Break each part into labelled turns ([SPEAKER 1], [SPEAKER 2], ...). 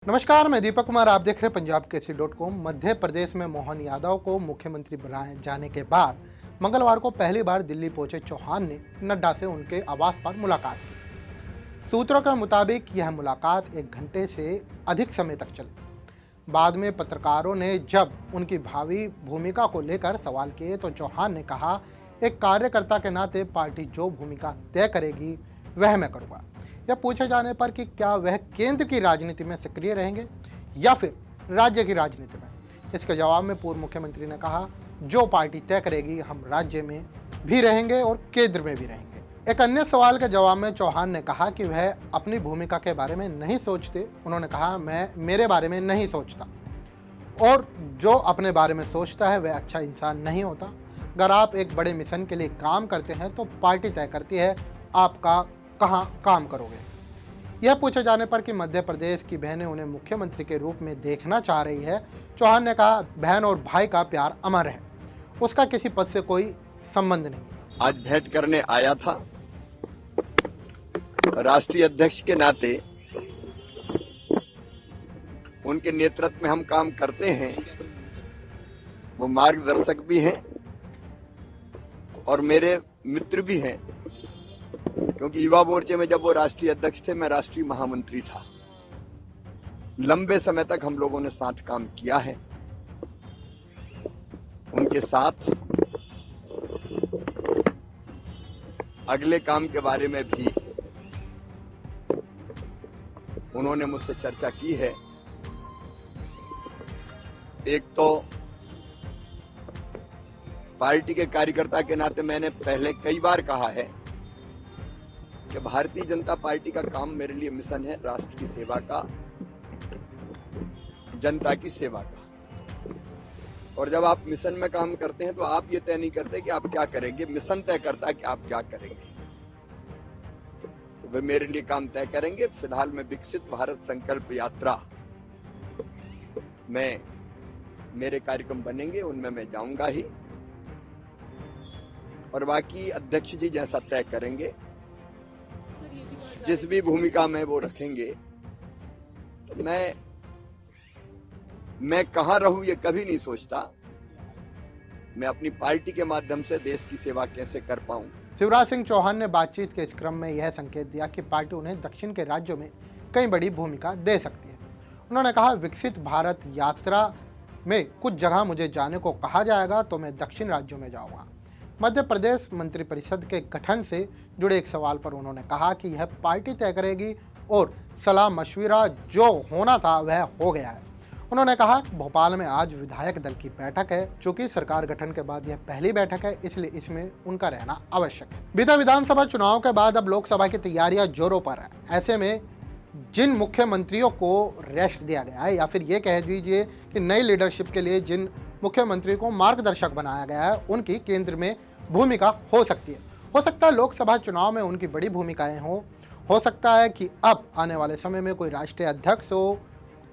[SPEAKER 1] नमस्कार, मैं दीपक कुमार। आप देख रहे हैं पंजाब केसरी.com। मध्य प्रदेश में मोहन यादव को मुख्यमंत्री बनाए जाने के बाद मंगलवार को पहली बार दिल्ली पहुंचे चौहान ने नड्डा से उनके आवास पर मुलाकात की। सूत्रों के मुताबिक यह मुलाकात 1 घंटे से अधिक समय तक चली। बाद में पत्रकारों ने जब उनकी भावी भूमिका को लेकर सवाल किए तो चौहान ने कहा, एक कार्यकर्ता के नाते पार्टी जो भूमिका तय करेगी वह मैं करूँगा। यह पूछे जाने पर कि क्या वह केंद्र की राजनीति में सक्रिय रहेंगे या फिर राज्य की राजनीति में, इसके जवाब में पूर्व मुख्यमंत्री ने कहा, जो पार्टी तय करेगी हम राज्य में भी रहेंगे और केंद्र में भी रहेंगे। एक अन्य सवाल के जवाब में चौहान ने कहा कि वह अपनी भूमिका के बारे में नहीं सोचते। उन्होंने कहा, मैं मेरे बारे में नहीं सोचता और जो अपने बारे में सोचता है वह अच्छा इंसान नहीं होता। अगर आप एक बड़े मिशन के लिए काम करते हैं तो पार्टी तय करती है आपका कहां काम करोगे। यह पूछे जाने पर कि मध्य प्रदेश की बहनें उन्हें मुख्यमंत्री के रूप में देखना चाह रही है, चौहान ने कहा, बहन और भाई का प्यार अमर है, उसका किसी पद से कोई संबंध नहीं।
[SPEAKER 2] आज भेंट करने आया था। राष्ट्रीय अध्यक्ष के नाते उनके नेतृत्व में हम काम करते हैं। वो मार्गदर्शक भी हैं और मेरे मित्र भी हैं, क्योंकि युवा मोर्चे में जब वो राष्ट्रीय अध्यक्ष थे, मैं राष्ट्रीय महामंत्री था। लंबे समय तक हम लोगों ने साथ काम किया है। उनके साथ अगले काम के बारे में भी उन्होंने मुझसे चर्चा की है। एक तो पार्टी के कार्यकर्ता के नाते मैंने पहले कई बार कहा है कि भारतीय जनता पार्टी का काम मेरे लिए मिशन है, राष्ट्र की सेवा का, जनता की सेवा का। और जब आप मिशन में काम करते हैं तो आप ये तय नहीं करते कि आप क्या करेंगे, मिशन तय करता है कि आप क्या करेंगे। तो वे मेरे लिए काम तय करेंगे। फिलहाल मैं विकसित भारत संकल्प यात्रा में मेरे कार्यक्रम बनेंगे, उनमें मैं जाऊंगा ही, और बाकी अध्यक्ष जी जैसा तय करेंगे, जिस भी भूमिका में वो रखेंगे, तो मैं कहां रहूं ये कभी नहीं सोचता। मैं अपनी पार्टी के माध्यम से देश की सेवा कैसे कर पाऊं।
[SPEAKER 1] शिवराज सिंह चौहान ने बातचीत के इस क्रम में यह संकेत दिया कि पार्टी उन्हें दक्षिण के राज्यों में कई बड़ी भूमिका दे सकती है। उन्होंने कहा, विकसित भारत यात्रा में कुछ जगह मुझे जाने को कहा जाएगा तो मैं दक्षिण राज्यों में जाऊंगा। मध्य प्रदेश मंत्रिपरिषद के गठन से जुड़े एक सवाल पर उन्होंने कहा कि यह पार्टी तय करेगी और सलाह मशविरा जो होना था वह हो गया है। उन्होंने कहा, भोपाल में आज विधायक दल की बैठक है। चूंकि सरकार गठन के बाद यह पहली बैठक है, इसलिए इसमें उनका रहना आवश्यक है। बीते विधानसभा चुनाव के बाद अब लोकसभा की तैयारियां जोरों पर है। ऐसे में जिन मुख्यमंत्रियों को रेस्ट दिया गया है, या फिर ये कह दीजिए कि नई लीडरशिप के लिए जिन मुख्यमंत्री को मार्गदर्शक बनाया गया है, उनकी केंद्र में भूमिका हो सकती है। हो सकता है लोकसभा चुनाव में उनकी बड़ी भूमिकाएं हो सकता है कि अब आने वाले समय में कोई राष्ट्रीय अध्यक्ष हो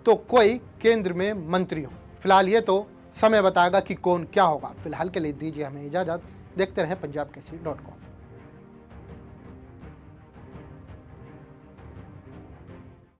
[SPEAKER 1] तो कोई केंद्र में मंत्री हो। फिलहाल ये तो समय बताएगा कि कौन क्या होगा। फिलहाल के लिए दीजिए हमें इजाजत। देखते रहें पंजाब केसरी.com।